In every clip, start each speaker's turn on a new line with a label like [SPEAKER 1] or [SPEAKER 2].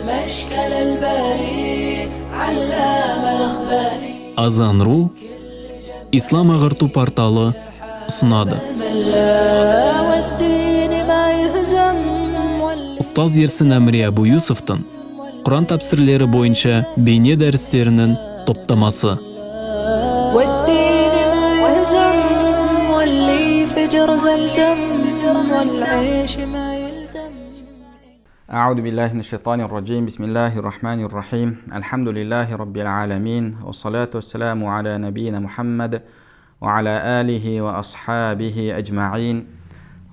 [SPEAKER 1] المشكل البريء علام الأخبار.
[SPEAKER 2] Azan.ru İslam Ағарту порталы ұсынады. Ұстаз Ерсін Әміре Абу Юсуфтың Құран тәпсірлері бойынша бейне дәрістерінің топтамасы.
[SPEAKER 3] أعوذ بالله من الشيطان الرجيم بسم الله الرحمن الرحيم الحمد لله رب العالمين والصلاة والسلام على نبينا محمد وعلى آله وأصحابه أجمعين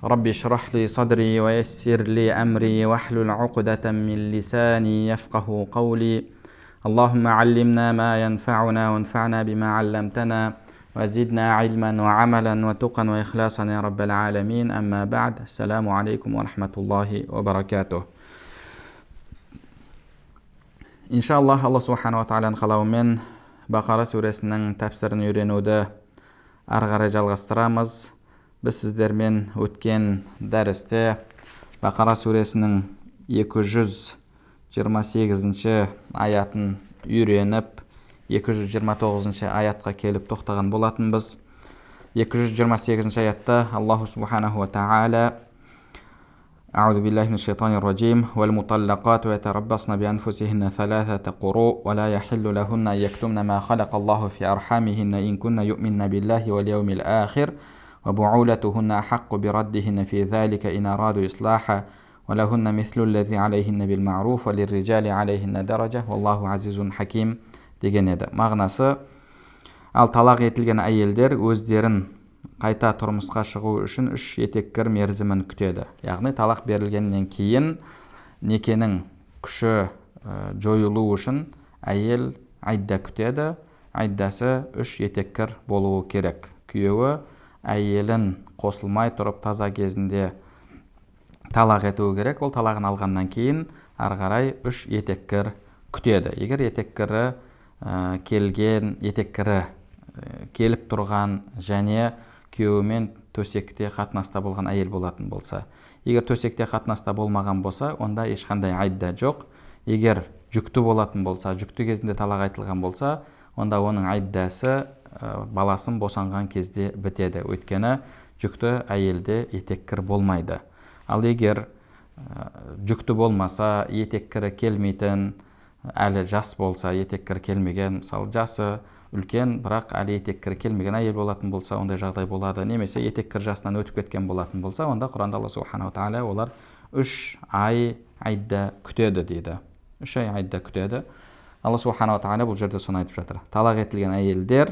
[SPEAKER 3] رب اشرح لي صدري ويسر لي أمري واحلل عقدة من لساني يفقه قولي اللهم علمنا ما ينفعنا وانفعنا بما علمتنا وزدنا علما وعملا وتقا وإخلاصا يا رب العالمين أما بعد السلام عليكم ورحمة الله وبركاته. Иншаллах, Алла Субхану ва Тағаланың қалауымен Бақара сүресінің тәпсірін үйренуді ары қарай жалғастырамыз. Біз сіздермен өткен дәрісте Бақара сүресінің 228 аятын үйреніп, 229 аятқа келіп тоқтаған болатынбыз. 228 аятта Аллаху Субханаху ва Тағала أعوذ بالله من الشيطان الرجيم والمطلقات يتربصن بأنفسهن ثلاثة قروء ولا يحل لهن أن يكتمن ما خلق الله في أرحامهن إن كن يؤمن بالله واليوم الآخر وبعولتهن أحق بردهن في ذلك إن أرادوا إصلاحا ولهن مثل الذي عليهن بالمعروف وللرجال عليهن درجة والله عزيز حكيم деген еді. Мағынасы, ал талақ етілген әйелдер өздерін қайта тұрмысқа шығу үшін 3 етеккір мерзімін күтеді. Яғни талақ берілгеннен кейін некенің күші жойылу үшін әйел айда күтеді. Айдасы 3 етеккір болуы керек. Күйеуі әйелін қосылмай тұрып таза кезінде талақ етуі керек. Ол талағын алғаннан кейін ары қарай 3 етеккір күтеді. Егер етеккірі келіп тұрған және күйеуімен төсекте қатынаста болған әйел болатын болса. Егер төсекте қатынаста болмаған болса, онда ешқандай айда жоқ. Егер жүкті болатын болса, жүкті кезінде талақ айтылған болса, онда оның айдасы баласын босанған кезде бітеді. Өйткені жүкті әйелде етеккір болмайды. Ал егер жүкті болмаса, етеккірі келмейтін, әлі жас болса, етеккір келмеген, мысалы жасы үлкен, бірақ әлі етеккір келмеген әйел болатын болса, ондай жағдай болады. Немесе етеккір жасынан өтіп кеткен болатын болса, онда Құранда Алла Субхану ва Тағала олар 3 ай айда күтеді дейді. 3 ай айда күтеді. Алла Субхану ва Тағала бұл жерде соны айтып жатыр. Талақ етілген әйелдер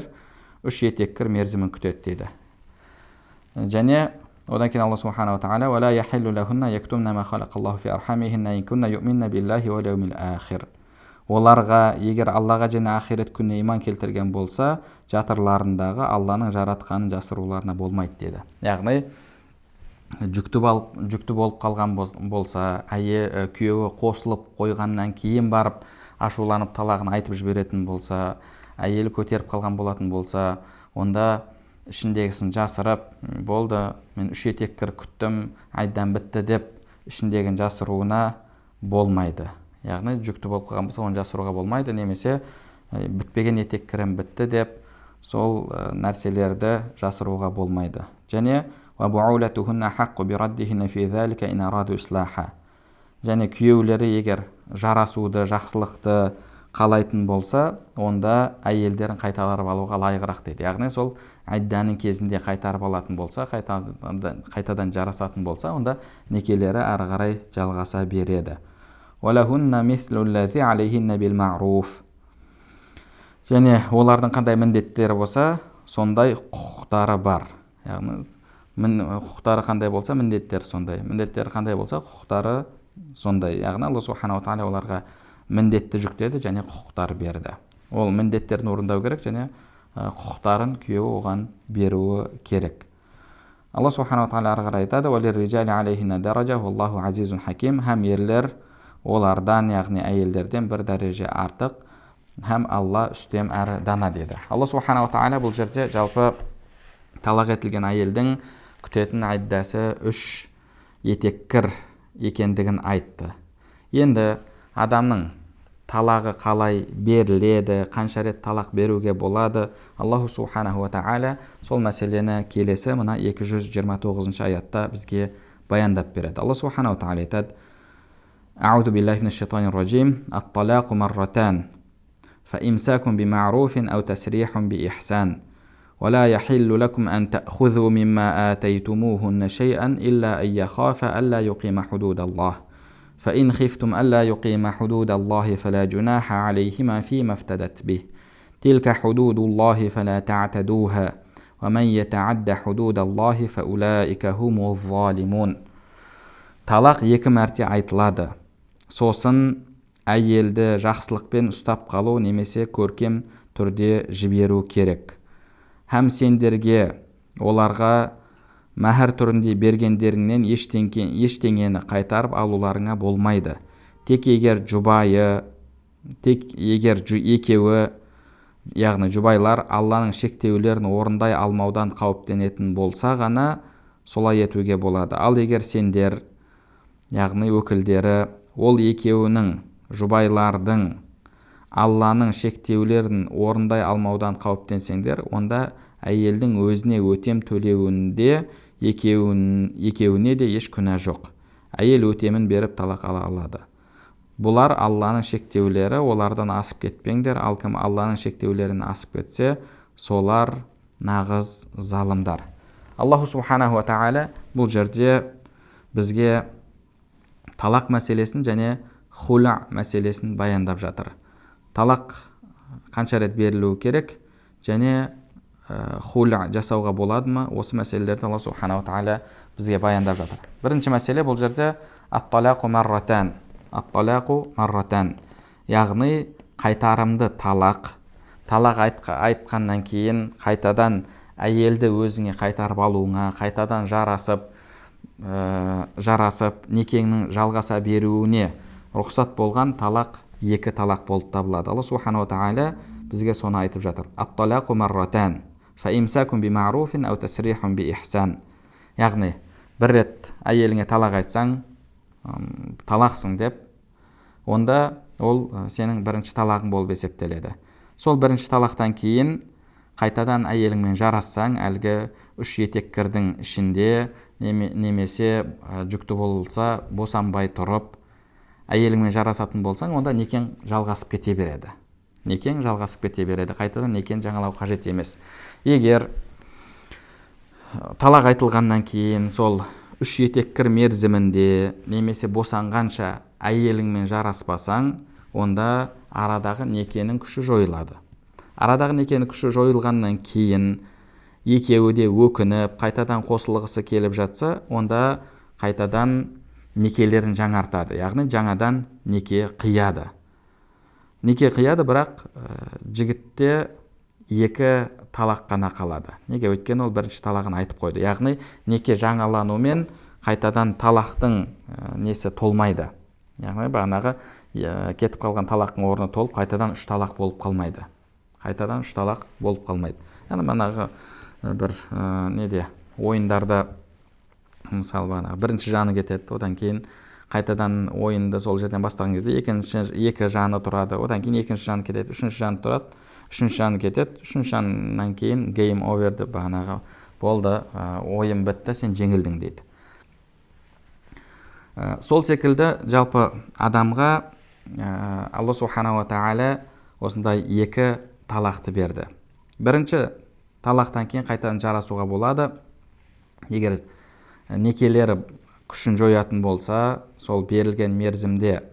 [SPEAKER 3] 3 етеккір мерзімін күтеді дейді. Және одан кейін Алла Субхану ва Тағала وَلَا يَحِلُّ لَهُنَّ يَكْتُمْنَ مَا خَلَقَ اللَّهُ فِي أَرْحَامِهِنَّ إِن كُنَّ يُؤْمِنَّ بِاللَّهِ وَالْيَوْمِ الْآخِرِ. Оларға, егер Аллаға және ахирет күніне иман келтірген болса, жатырларындағы Алланың жаратқанын жасыруларына болмайды деді. Яғни, жүкті болып қалған болса, күйеуі қосылып қойғаннан кейін барып ашуланып талағын айтып жіберетін болса, әйелі көтеріп қалған болатын болса, онда ішіндегісін жасырып, болды, мен 3 етеккір күттім, айдан бітті деп ішіндегін жасыруына болмайды. Яғни жүкті болып қалған болса, оны жасыруға болмайды. Немесе бітпеген етеккірім бітті деп сол нәрселерді жасыруға болмайды. Және және күйеулері егер жарасуды, жақсылықты қалайтын болса, онда әйелдерін қайтарып алуға лайығырақ дейді. Яғни сол айданың кезінде қайтарып алатын болса, қайтадан жарасатын болса, онда некелері ары қарай жалғаса береді. وَلَهُنَّ مِثْلُ الَّذِي عَلَيْهِنَّ بِالْمَعْرُوفِ. Және олардың қандай міндеттері болса, сондай құқықтары бар. Яғни құқықтары қандай болса, міндеттері сондай. Міндеттері қандай болса, құқықтары сондай. Яғни Алла Субхану ва Тағала оларға міндетті жүктеді және құқықтар берді. Ол міндеттерін орындау керек және құқықтарын күйеуі оған беруі керек. Алла Субхану ва Тағала ары қарай айтады: وَلِلرِّجَالِ عَلَيْهِنَّ دَرَجَةٌ وَاللَّهُ عَزِيزٌ حَكِيمٌ. Һәм ерлер олардан, яғни әйелдерден бір дәреже артық, һәм Алла үстем әрі дана деді. Алла Субхану ва Тағала бұл жерде жалпы талақ етілген әйелдің күтетін айдасы 3 етеккір екендігін айтты. Енді адамның талағы қалай беріледі, қанша рет талақ беруге болады, Аллаху субханаху ва тағала сол мәселені келесі мына 229 аятта бізге баяндап береді. Алла субханаху ва тағала айтады: Аузу биллахи минаш шайтанир ражим. Ат-талақу марратан. Фаимсакун бима'руфин ау тасрихун биихсан. ولا يحل لكم أن تأخذوا مما آتيتموهن شيئا إلا أن يخاف ألا يقيم حدود الله فإن خفتم ألا يقيم حدود الله فلا جناح عليهما فيما افتدت به تلك حدود الله فلا تعتدوها ومن يتعد حدود الله فأولئك هم الظالمون. Талақ екі мәрте айтылады. Сосын әйелді жақсылықпен ұстап қалу немесе көркем түрде жіберу керек. Һәм сендерге оларға мәһір түрінде бергендеріңнен ештеңені қайтарып алуларыңа болмайды. Тек егер екеуі, яғни жұбайлар Алланың шектеулерін орындай алмаудан қауіптенетін болса ғана солай етуге болады. Ал егер сендер, яғни өкілдері, ол екеуінің жұбайлардың Алланың шектеулерін орындай алмаудан қауіптенсеңдер, онда әйелдің өзіне өтем төлеуінде екеуіне де еш күнә жоқ. Әйел өтемін беріп талақ ала алады. Бұлар Алланың шектеулері, олардан асып кетпеңдер. Ал кім Алланың шектеулерін асып кетсе, солар нағыз залымдар. Аллаху субханаху ва тағала бұл жерде бізге талақ мәселесін және хуля мәселесін баяндап жатыр. Талақ қанша рет берілуі керек және хуля жасауға болады ма? Осы мәселелерді Алла субханаху ва тағала бізге баяндап жатыр. Бірінші мәселе бұл жерде ат-талақу марратан. Ат-талақу марратан. Яғни қайтарымды талақ. Талақ айтқаннан кейін қайтадан әйелді өзіңе қайтарып алуыңа, қайтадан жарасып некеңнің жалғаса беруіне рұқсат болған талақ екі талақ болып табылады. Алла субханаху ва тағала бізге соны айтып жатыр. Ат-талақу марратан. Фаимсакун бима'руфин ау тасрихун биихсан. Яғни бір рет әйеліңе талақ айтсаң, талақсың деп, онда ол сенің бірінші талағың болып есептеледі. Сол бірінші талақтан кейін қайтадан әйеліңмен жарассаң, әлгі үш етеккірдің ішінде немесе жүкті болса босанбай тұрып әйеліңмен жарасатын болсаң, онда некең жалғасып кете береді. Қайтадан некен жаңалау қажет емес. Егер талақ айтылғаннан кейін сол үш етеккір мерзімінде немесе босанғанша әйеліңмен жараспасаң, онда арадағы некенің күші жойылады. Арадағы некенің күші жойылғаннан кейін екеуі де өкініп, қайтадан қосылғысы келіп жатса, онда қайтадан некелерін жаңартады. Яғни жаңадан неке қияды. Бірақ жігітте екі талақ қана қалады. Неге? Өйткені ол бірінші талағын айтып қойды. Яғни неке жаңаланумен қайтадан талақтың несі толмайды. Яғни бағанағы кетіп қалған талақтың орны толып, қайтадан үш талақ болып қалмайды. Яғни бағанағы бір ойындарда мысалы бағанағы бірінші жаны кетеді, одан кейін қайтадан ойынды сол жерден бастаған кезде екі жаны тұрады, одан кейін екінші жаны кетеді, үшінші жаны тұрады, үшінші жаны кетеді, үшінші жанынан кейін game over деп бағанағы болды, ойын бітті, сен жеңілдің дейді. Сол секілді жалпы адамға Алла субханаху ва тағала осындай екі талақты берді. Бірінші талақтан кейін қайтадан жарасуға болады. Егер некелері күшін жоятын болса, сол берілген мерзімде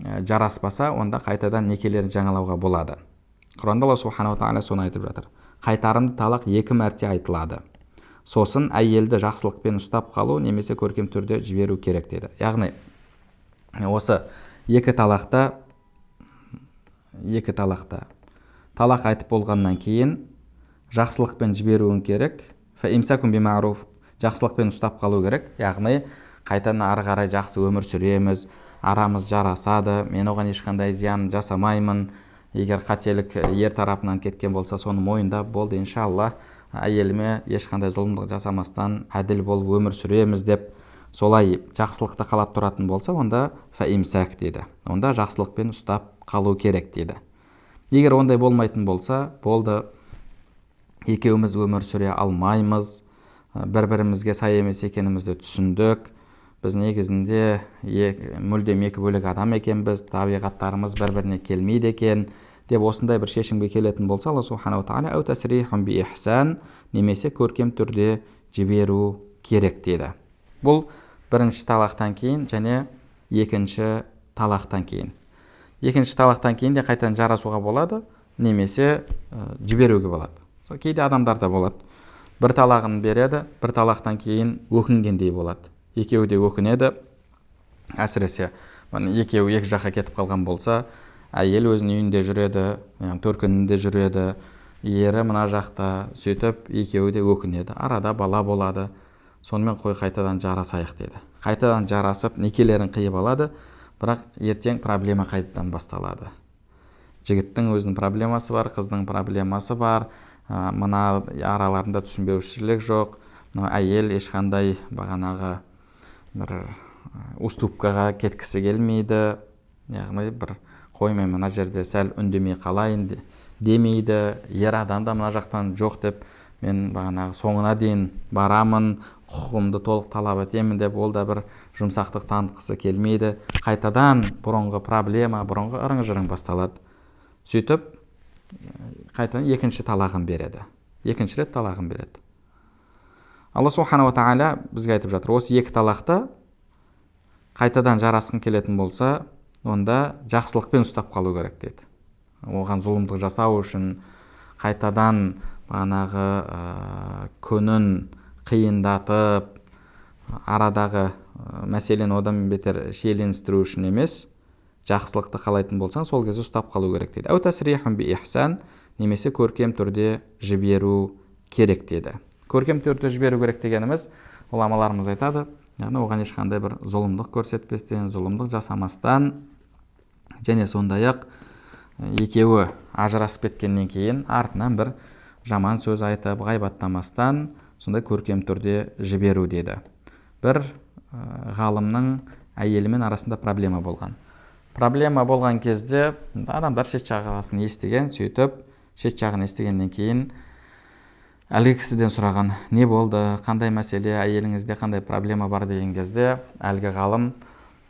[SPEAKER 3] жараспаса, онда қайтадан некелерін жаңалауға болады. Құранда Алла субханаху ва тағала соны айтып жатыр. Қайтарымды талақ екі мәрте айтылады. Сосын әйелді жақсылықпен ұстап қалу немесе көркем түрде жіберу керек деді. Яғни осы екі талақта талақ айтып болғаннан кейін жақсылықпен жіберуің керек. Фаимсакун бима'руф. Жақсылықпен ұстап қалу керек. Яғни қайтадан ары қарай жақсы өмір сүреміз, арамыз жарасады, мен оған ешқандай зиян жасамаймын. Егер қателік ер тарапынан кеткен болса, соны мойындап, болды, иншалла, әйеліме ешқандай зұлымдық жасамастан әділ болып өмір сүреміз деп солай жақсылықты қалап тұратын болса, онда фаимсак дейді. Онда жақсылықпен ұстап қалу керек дейді. Егер ондай болмайтын болса, болды, екеуміз өмір сүре алмаймыз, бір-бірімізге сай емес екенімізді түсіндік, біз негізінде мүлдем екі бөлек адам екенбіз, табиғаттарымыз бір-біріне келмейді екен деп осындай бір шешімге келетін болса, Алла субханала тағала әу тасрихун би ихсан, немесе көркем түрде жіберу керек дейді. Бұл бірінші талақтан кейін және екінші талақтан кейін. Екінші талақтан кейін де қайтадан жарасуға болады, немесе жіберуге болады. Кейде адамдарда болады, бір талағын береді, бір талақтан кейін өкінгендей болады. Екеуі де өкінеді. Әсіресе екеуі екі жаққа кетіп қалған болса, әйел өзінің үйінде жүреді, төркінінде жүреді, ері мына жақта, сөйтіп екеуі де өкінеді. Арада бала болады. Сонымен қой қайтадан жарасайық деді. Қайтадан жарасып, некелерін қиып алады, бірақ ертең проблема қайтадан басталады. Жігіттің өзінің проблемасы бар, қыздың проблемасы бар, мына араларында түсінбеушілік жоқ, әйел ешқандай бағанағы бір уступкаға кеткісі келмейді, яғни бір қоймай мына жерде сәл үндемей қалайын демейді, ер адам да мына жақтан жоқ деп, мен бағанағы соңына дейін барамын, құқығымды толық талап етемін деп, ол да бір жұмсақтық танытқысы келмейді. Қайтадан бұрынғы проблема, бұрынғы ырың-жырың басталады. Сөйтіп, қайтадан екінші талағын береді. Екінші рет талағын береді. Алла субханала тағала бізге айтып жатыр, осы екі талақта қайтадан жарасқың келетін болса, онда жақсылықпен ұстап қалу керек дейді. Оған зұлымдық жасау үшін қайтадан бағанағы күнін қиындатып, арадағы мәселені одан бетер шиеленістіру үшін емес, жақсылықты қалайтын болсаң, сол кезде ұстап қалу керек дейді. Әу тасрихун би ихсан, немесе көркем түрде жіберу керек дейді. Көркем түрде жіберу керек дегеніміз, ғұламаларымыз айтады, яғни оған ешқандай бір зұлымдық көрсетпестен, зұлымдық жасамастан, және сондай-ақ екеуі ажырасып кеткеннен кейін артынан бір жаман сөз айтып, ғайбаттамастан, сондай көркем түрде жіберу деді. Бір ғалымның әйелімен арасында проблема болған. Проблема болған кезде адамдар шет жағасын естіген, сөйтіп шет жағын естігеннен кейін әлгі кісіден сұраған, не болды, қандай мәселе, әйеліңізде қандай проблема бар деген кезде, әлгі ғалым,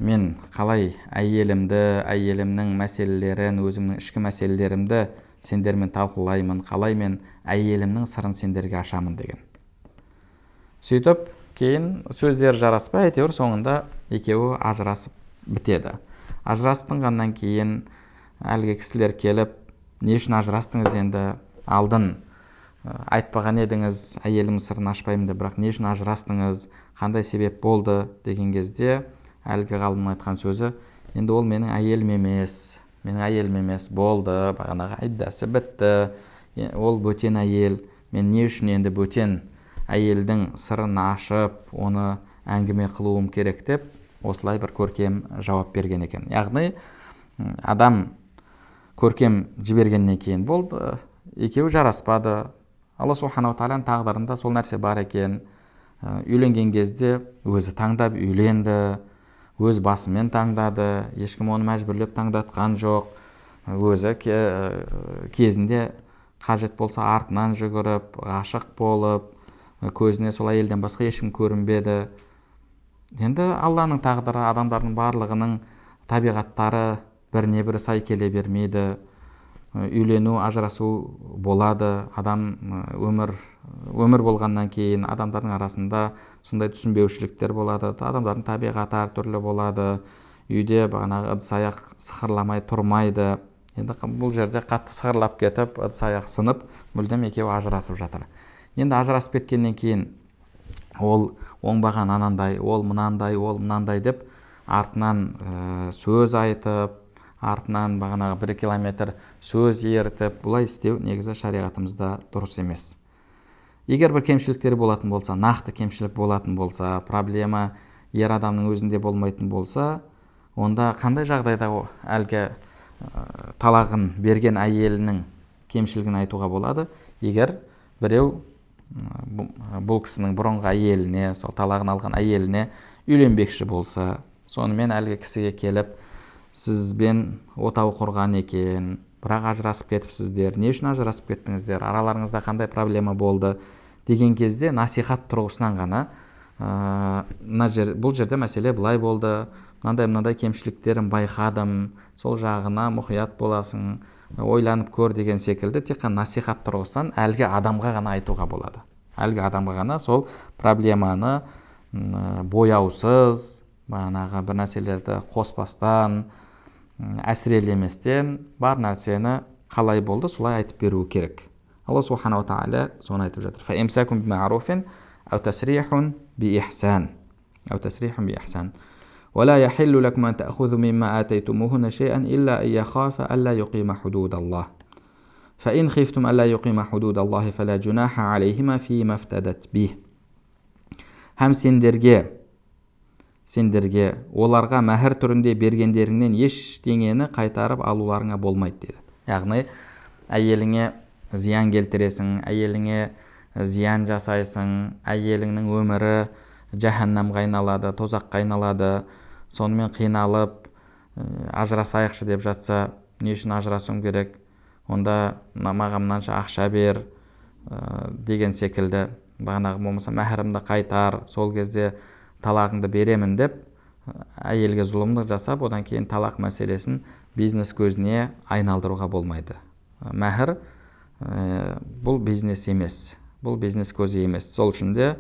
[SPEAKER 3] мен қалай әйелімнің мәселелерін, өзімнің ішкі мәселелерімді сендермен талқылаймын, қалай мен әйелімнің сырын сендерге ашамын деген. Сөйтіп, кейін сөздер жараспай, әйтеуір соңында екеуі ажырасып бітеді. Ажырасып тынғаннан кейін әлгі кісілер келіп, не үшін ажырастыңыз енді, алдын айтпаған едіңіз, әйелім сырын ашпаймын деп, бірақ не үшін ажырастыңыз, қандай себеп болды деген кезде, әлгі ғалымның айтқан сөзі, енді ол менің әйелім емес, болды, бағанағы айдасы бітті, ол бөтен әйел, мен не үшін енді бөтен әйелдің сырын ашып, оны әңгіме қылуым керек деп, осылай бір көркем жауап берген екен. Яғни, адам көркем жібергеннен кейін болды, екеуі жараспады. Алла субханала тағаланың тағдырында сол нәрсе бар екен. Үйленген кезде өзі таңдап үйленді, өз басымен таңдады, ешкім оны мәжбүрлеп таңдатқан жоқ. Өзі кезінде қажет болса артынан жүгіріп, ғашық болып, көзіне сол әйелден басқа ешкім көрінбеді. Енді Алланың тағдыры, адамдардың барлығының табиғаттары біріне бірі сай келе бермейді. Үйлену, ажырасу болады. Адам өмір болғаннан кейін адамдардың арасында сондай түсінбеушіліктер болады. Адамдардың табиғаты әртүрлі болады. Үйде бағанағы ыдыс-аяқ сықырламай тұрмайды. Енді бұл жерде қатты сықырлап кетіп, ыдыс-аяқ сынып, мүлдем екеуі ажырасып жатыр. Енді ажырасып кеткеннен кейін ол оңбаған анандай, ол мынандай деп артынан сөз айтып, артынан бағанағы 1 километр сөз ертіп, бұлай істеу негізі шариғатымызда дұрыс емес. Егер бір кемшіліктер болатын болса, нақты кемшілік болатын болса, проблема ер адамның өзінде болмайтын болса, онда қандай жағдайда әлгі талағын берген әйелінің кемшілігін айтуға болады? Егер біреу бұл кісінің бұрынғы әйеліне, сол талағын алған әйеліне үйленбекші болса, сонымен әлгі кісіге келіп, сізбен отау құрған екен, бірақ ажырасып кетіпсіздер, не үшін ажырасып кеттіңіздер, араларыңызда қандай проблема болды деген кезде насихат тұрғысынан ғана бұл жерде мәселе былай болды, мынандай кемшіліктерін байқадым, сол жағына мұқият боласың, ойланып көр деген секілді тек қана насихат тұрғысынан әлгі адамға ғана айтуға болады. Әлгі адамға ғана сол проблеманы бояусыз, бағанағы бір нәрселерді қоспастан, әсірелеместен бар нәрсені қалай болды солай айтып беру керек. Алла субханаху тағала соны айтып жатыр. فَإِمْسَاكٌ بِمَعْرُوفٍ أَوْ تَسْرِيحٌ بِإِحْسَانٍ وَلَا يَحِلُّ لَكُمْ أَنْ تَأْخُذُوا مِمَّا آتَيْتُمُوهُنَّ شَيْئًا إِلَّا أَنْ يَخَافَ أَلَّا يُقِيمَ حُدُودَ اللَّهِ فَإِنْ خِفْتُمْ أَلَّا يُقِيمَ حُدُودَ اللَّهِ فَلَا جُنَاحَ عَلَيْهِمَا فِيمَا افْتَدَتْ بِهِ. Һәм сендерге оларға мәһір түрінде бергендеріңнен ештеңені қайтарып алуларыңа болмайды деді. Яғни әйеліңе зиян келтіресің, әйеліңе зиян жасайсың, әйеліңнің өмірі жаһаннамға айналады, тозаққа айналады, сонымен қиналып ажырасайықшы деп жатса, не үшін ажырасуым керек, онда маған мынанша ақша бер деген секілді, бағанағы болмаса мәһірімді қайтар, сол кезде талағыңды беремін деп әйелге зұлымдық жасап, одан кейін талақ мәселесін бизнес көзіне айналдыруға болмайды. Мәһір бұл бизнес емес, бұл бизнес көзі емес. Сол үшін де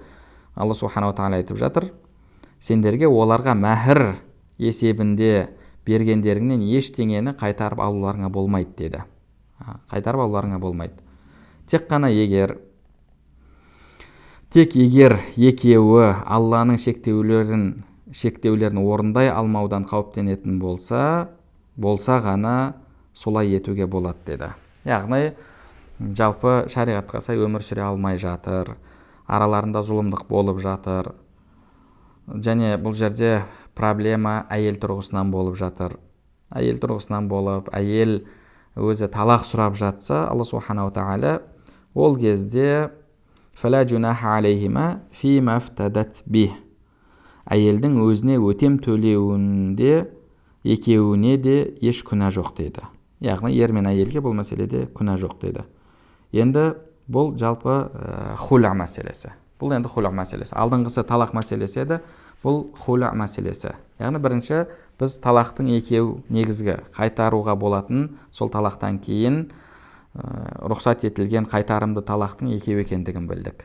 [SPEAKER 3] Алла субханаху тағала айтып жатыр, сендерге оларға мәһір есебінде бергендеріңнен ештеңені қайтарып алуларыңа болмайды деді. Қайтарып алуларыңа болмайды. Тек егер екеуі Алланың шектеулерін орындай алмаудан қауіптенетін болса ғана солай етуге болады деді. Яғни жалпы шариғатқа сай өмір сүре алмай жатыр, араларында зұлымдық болып жатыр, және бұл жерде проблема әйел тұрғысынан болып жатыр. Әйел тұрғысынан болып, әйел өзі талақ сұрап жатса, Алла субханаху тағала ол кезде فَلَا جُنَاحَ عَلَيْهِمَا فِيمَا افْتَدَتْ بِهِ. Әйелдің өзіне өтем төлеуінде екеуіне де еш күнә жоқ дейді. Яғни ер мен әйелге бұл мәселеде күнә жоқ дейді. Енді бұл жалпы хуля мәселесі. Бұл енді хуля мәселесі. Алдыңғысы талақ мәселесі еді, бұл хуля мәселесі. Яғни бірінші біз талақтың екеу негізгі қайтаруға болатын, сол талақтан кейін рұқсат етілген қайтарымды талақтың екеу екендігін білдік.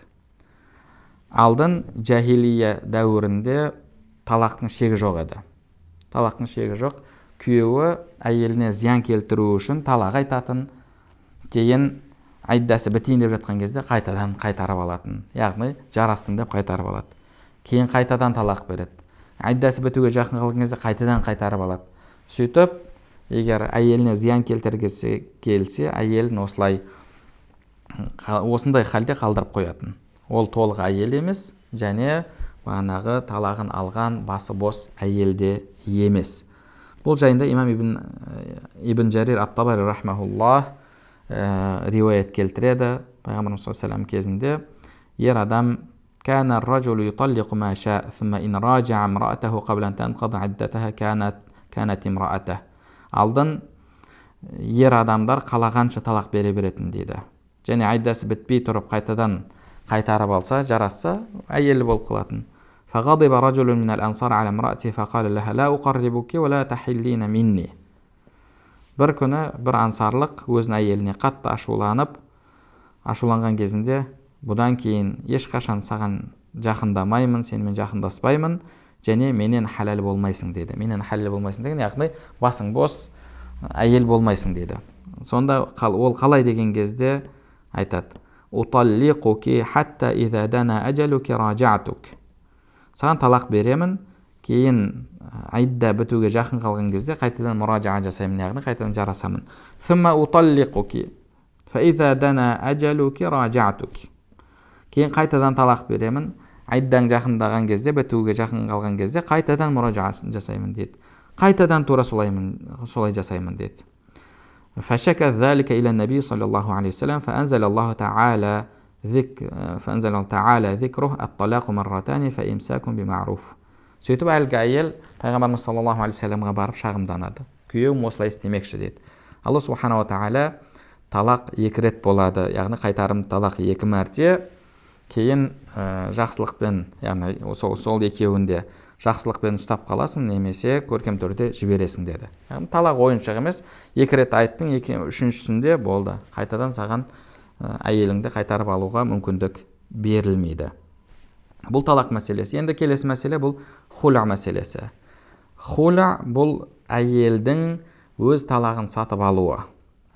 [SPEAKER 3] Алдын жахилия дәуірінде талақтың шегі жоқ еді. Талақтың шегі жоқ. Күйеуі әйеліне зиян келтіру үшін талақ айтатын, кейін айдасы бітейін деп жатқан кезде қайтадан қайтарып алатын. Яғни жарастың деп қайтарып алады. Кейін қайтадан талақ береді. Айдасы бітуге жақын қалған кезде қайтадан қайтарып алады. Сөйтіп, егер әйеліне зиян келтіргісі келсе, әйелін осындай халде қалдырып қоятын. Ол толық әйел емес, және бағанағы талағын алған басы бос әйелде емес. Бұл жайында имам Ибн Жарир ат-Табари рахмахуллах риуаят келтіреді. Пайғамбарымыз саллаллаху алейхи ва саллям кезінде ер адам كان الرجل يطلق ما شاء ثم إن راجع امرأته قبل أن تنقضي عدتها كانت امرأته. Алдын ер адамдар қалағанша талақ бере беретін дейді. Және айдасы бітпей тұрып қайтадан қайтарып алса, жарасса, әйелі болып қалатын. فغضب رجل من الأنصار على امرأته فقال لها لا أقربك ولا تحلين مني. Бір күні бір ансарлық өзінің әйеліне қатты ашуланған кезінде, бұдан кейін ешқашан саған жақындамаймын, сенімен жақындаспаймын, және менен халал болмайсың деді. Менен халал болмайсың деген, яғни басың бос, әйел болмайсың деді. Сонда ол қалай деген кезде айтады: "Уталлиқуки хатта иза дана ажалуки раджатук." Саған талақ беремін, кейін айда бітуге жақын қалған кезде қайтадан мұражаа жасаймын, яғни қайтадан жарасамын. "Сумма уталлиқуки фа иза дана ажалуки раджатук." Кейін қайтадан талақ беремін, айдаң жақындаған кезде, бітуге жақын қалған кезде қайтадан мұражаа жасаймын деді. Қайтадан тура солай жасаймын деді. فشكى ذلك إلى النبي صلى الله عليه وسلم فأنزل الله تعالى ذكره الطلاق مرتان فإمساك بمعروف. сөйтіп әлгі әйел пайғамбарымыз саллаллаху алейхи вассаламға барып шағымданады. Күйеуім осылай істемекші дейді. Алла субханала тағала талақ 2 рет болады, яғни қайтарым талақ 2 мәрте, кейін жақсылықпен, яғни сол екеуінде жақсылықпен ұстап қаласың, немесе көркем түрде жібересің деді. Яғни талақ ойыншық емес, 2 рет айттың, үшіншісінде болды, қайтадан саған әйеліңді қайтарып алуға мүмкіндік берілмейді. Бұл талақ мәселесі. Енді келесі мәселе бұл хуля мәселесі. Хуля бұл әйелдің өз талағын сатып алуы.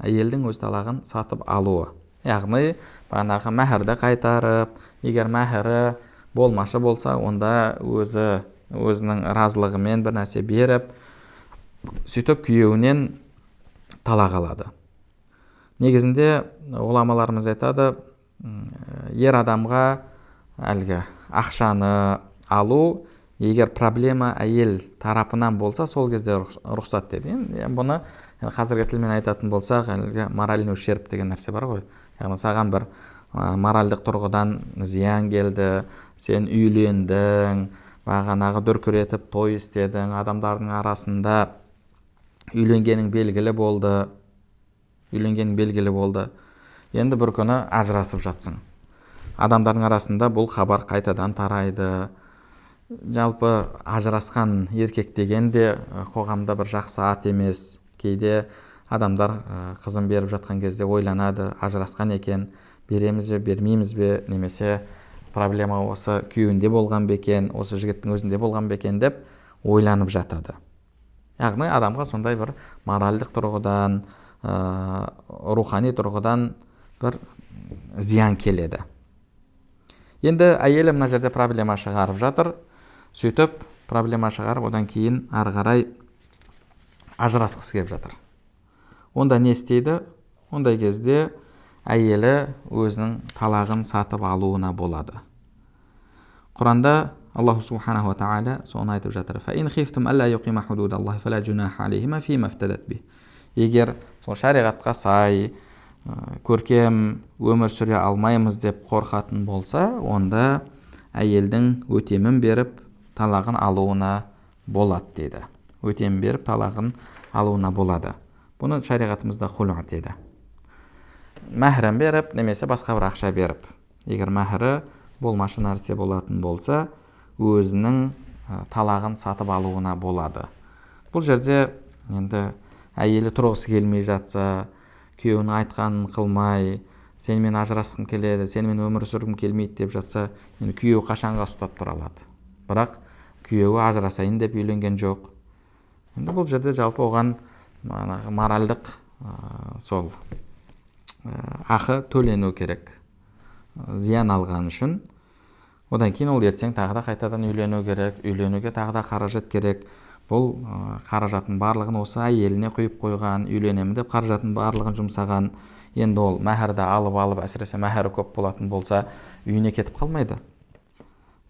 [SPEAKER 3] Әйелдің өз талағын сатып алуы. Яғни бағанағы мәһірді қайтарып, егер мәһірі болмашы болса, онда өзінің разылығымен бір нәрсе беріп, сөйтіп күйеуінен талақ алады. Негізінде ғұламаларымыз айтады, ер адамға әлгі ақшаны алу, егер проблема әйел тарапынан болса, сол кезде рұқсат деді. Бұны қазіргі тілмен айтатын болсақ, әлгі моральный ущерб деген нәрсе бар ғой. Яғни саған бір моральдық тұрғыдан зиян келді, сен үйлендің, бағанағы дүркіретіп той істедің, адамдардың арасында үйленгенің белгілі болды. Енді бір күні ажырасып жатсың. Адамдардың арасында бұл хабар қайтадан тарайды. Жалпы ажырасқан еркек деген де қоғамда бір жақсы ат емес. Кейде адамдар қызын беріп жатқан кезде ойланады, ажырасқан екен, береміз бе, бермейміз бе, немесе проблема осы күйеуінде болған бекен, осы жігіттің өзінде болған бекен деп ойланып жатады. Яғни адамға сондай бір моральдық тұрғыдан, рухани тұрғыдан бір зиян келеді. Енді әйелі мына жерде проблема шығарып жатыр. Сөйтіп проблема шығарып, одан кейін ары қарай ажырасқысы келіп жатыр. Онда не істейді? Ондай кезде әйелі өзінің талағын сатып алуына болады. Құранда Аллаху субханаху ва тағала соны айтып жатыр. Фаин хифтум алла юқима худудаллахи фала жунаха алейхима фима фтадат би. Егер сол шариғатқа сай көркем өмір сүре алмаймыз деп қорқатын болса, онда әйелдің өтемін беріп талағын алуына болады дейді. Өтемін беріп талағын алуына болады. Бұны шариғатымызда хулу дейді. Мәһрін беріп, немесе басқа бір ақша беріп. Егер мәһрі болмашы нәрсе болатын болса, өзінің талағын сатып алуына болады. Бұл жерде енді әйелі тұрғысы келмей жатса, күйеуінің айтқанын қылмай, сенімен ажырасқым келеді, сенімен өмір сүргім келмейді деп жатса, енді күйеуі қашанға ұстап тұра алады. Бірақ күйеуі ажырасайын деп үйленген жоқ. Енді бұл жерде жалпы оған моральдық сол ақы төлену керек. Зиян алған үшін. Одан кейін ол ертең тағы да қайтадан үйлену керек, үйленуге тағы да қаражат керек. Бұл қаражатын барлығын осы әйеліне құйып қойған, үйленемін деп қаражатын барлығын жұмсаған. Енді ол мәһірді алып, әсіресе мәһірі көп болатын болса, үйіне кетіп қалмайды.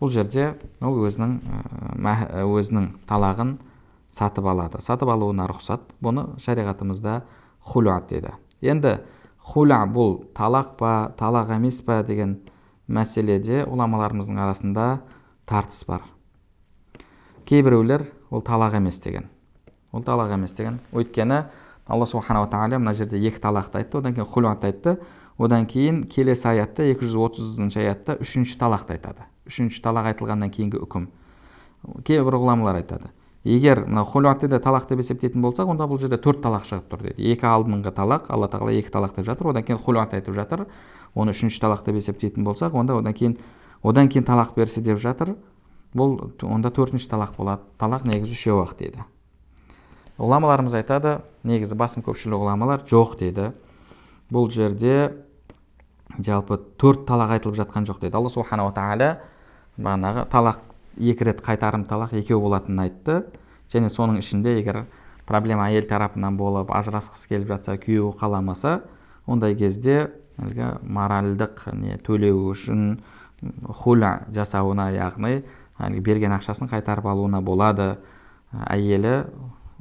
[SPEAKER 3] Бұл жерде ол өзінің талағын сатып алады. Сатып алуына рұқсат. Бұны шариғатымызда хулуат дейді. Енді хуля бұл талақ па, талақ емес па деген мәселеде ғұламаларымыздың арасында тартыс бар. Кейбіреулер ол талақ емес деген. Ол талақ емес деген. Өйткені Алла субханала тағала мына жерде 2 талақты айтты, одан кейін хулуат айтты. Одан кейін келесі аятта 230-шы аятта 3-ші талақты айтады. 3-ші талақ айтылғаннан кейінгі үкім. Кейбір ғұламалар айтады. Егер мына хулуатты да талақ деп есептейтін болсақ, онда бұл жерде 4 талақ шығып тұр дейді. 2 алдыңғы талақ, Алла тағала 2 талақ деп жатыр, одан кейін хулуат айтып жатыр. Оны 3-ші талақ деп есептейтін болсақ, онда одан кейін талақ берсе деп жатыр. Бұл онда 4-ші талақ болады. Талақ негізі 3-ақ дейді. Ғұламаларымыз айтады, негізі басым көпшілік ғұламалар жоқ дейді. Бұл жерде жалпы 4 талақ айтылып жатқан жоқ дейді. Алла субханала тағала бағанағы талақ 2 рет қайтарым талақ 2 болатынын айтты. Және соның ішінде егер проблема әйел тарапынан болып, ажырасқысы келіп жатса, күйеуі қаламаса, ондай кезде моральдық төлеу үшін хуля жасауына, яғни берген ақшасын қайтарып алуына болады. Әйелі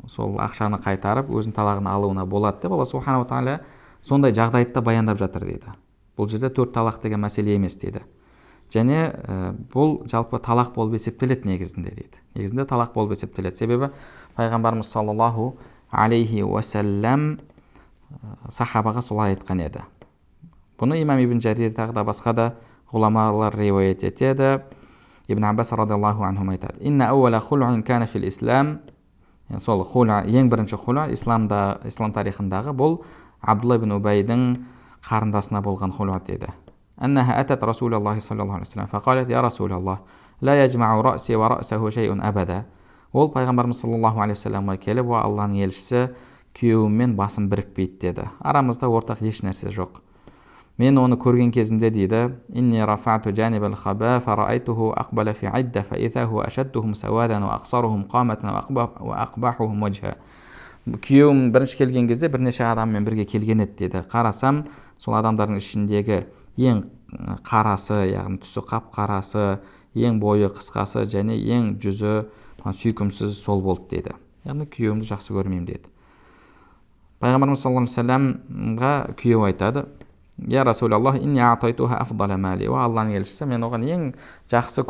[SPEAKER 3] сол ақшаны қайтарып, өзінің талағын алуына болады деп Алла субханала тағала сондай жағдайды баяндап жатыр дейді. Бұл жерде 4 талақ деген мәселе емес дейді. және бұл жалпы талақ болып есептеледі негізінде дейді. Негізінде талақ болып есептеледі. Себебі пайғамбарымыз саллаллаху алейхи уассалам сахабаға солай айтқан еді. Бұны имам ибн Жарир тағы да басқа да ғұламалар риуаят етеді. Ибн Аббас радиаллаху анху айтады: "Инна ауала хулуин кана фил ислам", сол хула, ең бірінші хула ислам тарихындағы бұл Абдулла ибн Убайдың қарындасына болған хула деді. أنها أتت رسول الله صلى الله عليه وسلم فقالت: يا رسول الله لا يجمع رأسي ورأسه شيء أبدا. Ол пайғамбарымыз саллаллаху алейхи вассаламға келіп, "О Алланың елшісі, күйеуіммен басым бірікпейді" деді. Арамызда ортақ еш нәрсе жоқ. Мен оны көрген кезімде дейді, "Инни рафa'tu janib al-khaba fara'aytuhu aqbala fi 'idda fa idha huwa ashadduhum sawadan wa aqsaruhum qamatan wa aqbahuhum wajha." Күйеуім бірінші келген кезде бірнеше адаммен бірге келген еді деді. Қарасам, сол адамдардың ішіндегі ең қарасы, яғни түсі қап-қарасы, ең бойы қысқасы және ең жүзі сүйкімсіз сол болды деді. Яғни күйеуімді жақсы көрмеймін деді. Пайғамбарымыз саллаллаху алейхи вассаламға күйеу айтады: "Я Расулаллах, инни атайтуха афдала мали." О Алланың елшісі, мен оған ең жақсы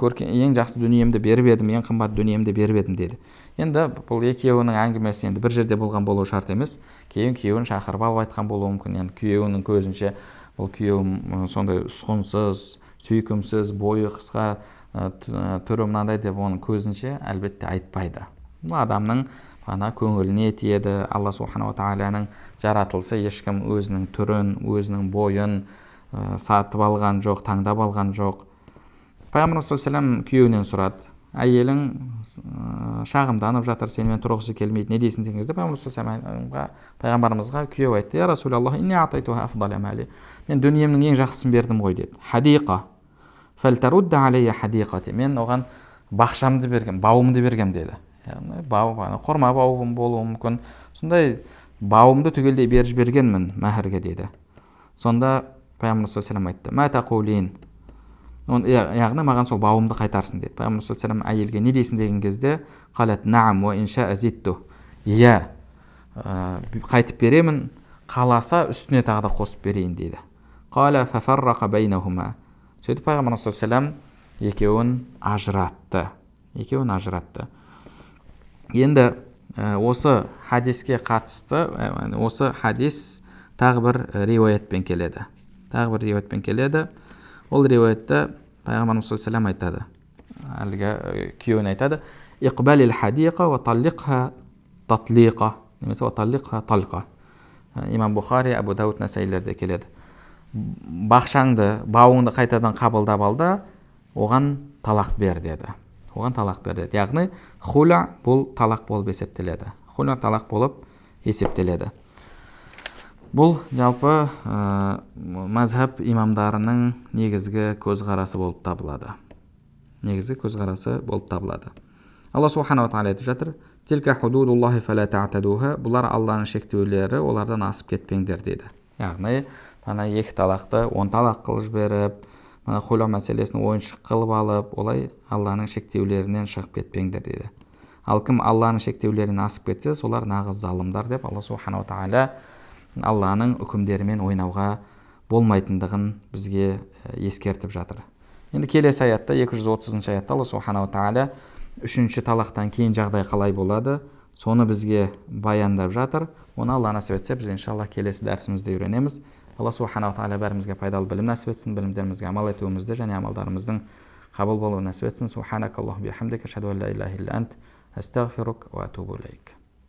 [SPEAKER 3] дүниемді беріп едім, ең қымбат дүниемді беріп едім деді. Енді бұл екеуінің әңгімесі енді бір жерде болған болуы шарт емес. Күйеуін шақырып алып айтқан болуы мүмкін. Енді күйеуінің көзінше бұл күйеуім сондай ұсқынсыз, сүйкімсіз, бойы қысқа, түрі мынандай деп оның көзінше әлбетте айтпайды. Бұл адамның көңіліне тиеді. Алла субханала тағаланың жаратылысы, ешкім өзінің түрін, өзінің бойын сатып алған жоқ, таңдап алған жоқ. Пайғамбарымыз саллаллаху алейхи вассалам күйеуінен сұрады: "Әйелің шағымданып жатыр, сенімен тұрғысы келмейді, не дейсің?" деген кезде пайғамбарымызға күйеу айтты: "Я Расулаллах, инни атайтуха афдала мали." Мен дүниемнің ең жақсысын бердім ғой деді. "Хадиқа фалтарудда алейя хадиқати." Мен оған бақшамды берген, бауымды берген деді. Яғни құрма бауым болуы мүмкін. Сондай бауымды түгелдей беріп жібергенмін мәһірге деді. Сонда пайғамбарымыз саллаллаху алейхи айтты: "Ма тақулин?" Яғни маған сол бауымды қайтарсын деді. Пайғамбарымыз саллаллаху алейхи әйелге не дейсің деген кезде, "Қалат наам ва инша азитту." Иә, қайтып беремін, қаласа үстіне тағы да қосып берейін дейді. Қала фафаррақа байнахума. Сөйтіп пайғамбарымыз саллаллаху алейхи екеуін ажыратты. Енді осы хадиске қатысты, осы хадис тағы бір риуаятпен келеді. Ол риуаятта пайғамбарымыз саллаллаху алейхи айтады, әлгі күйеуіне айтады: "Иқбалил хадиқа ва таллиқха татлиқа." Немесе ва таллиқха талқа. Имам Бухари, Абу Дауд, Насаилерде келеді. Бақшаңды, бауыңды қайтадан қабылдап ал да, оған талақ бер деді. Яғни хуля бұл талақ болып есептеледі. Бұл жалпы мазхаб имамдарының негізгі көзқарасы болып табылады. Алла субханала тағала айтып жатыр: "Тилка худудуллахи фала та'тадуха." Бұлар Алланың шектеулері, олардан асып кетпеңдер дейді. Яғни екі талақты 10 талақ қылып жіберіп, хуля мәселесін ойыншық қылып алып, олай Алланың шектеулерінен шығып кетпеңдер дейді. Ал кім Алланың шектеулерінен асып кетсе, солар нағыз залымдар деп Алла субханала тағала Алланың үкімдерімен ойнауға болмайтындығын бізге ескертіп жатыр. Енді келесі аятта, 230 аятта Алла субханала тағала үшінші талақтан кейін жағдай қалай болады, соны бізге баяндап жатыр. Оны Алла насіп етсе, біз иншалла келесі дәрісімізде үйренеміз. Алла субханала тағала бәрімізге пайдалы білім насіп етсін, білімдерімізге амал етуімізді және амалдарымыздың қабыл болуын насіп етсін. Субханакаллаху бихамдика, ашһаду ан ла илаха илля ант, астағфирук ва атубу илейк.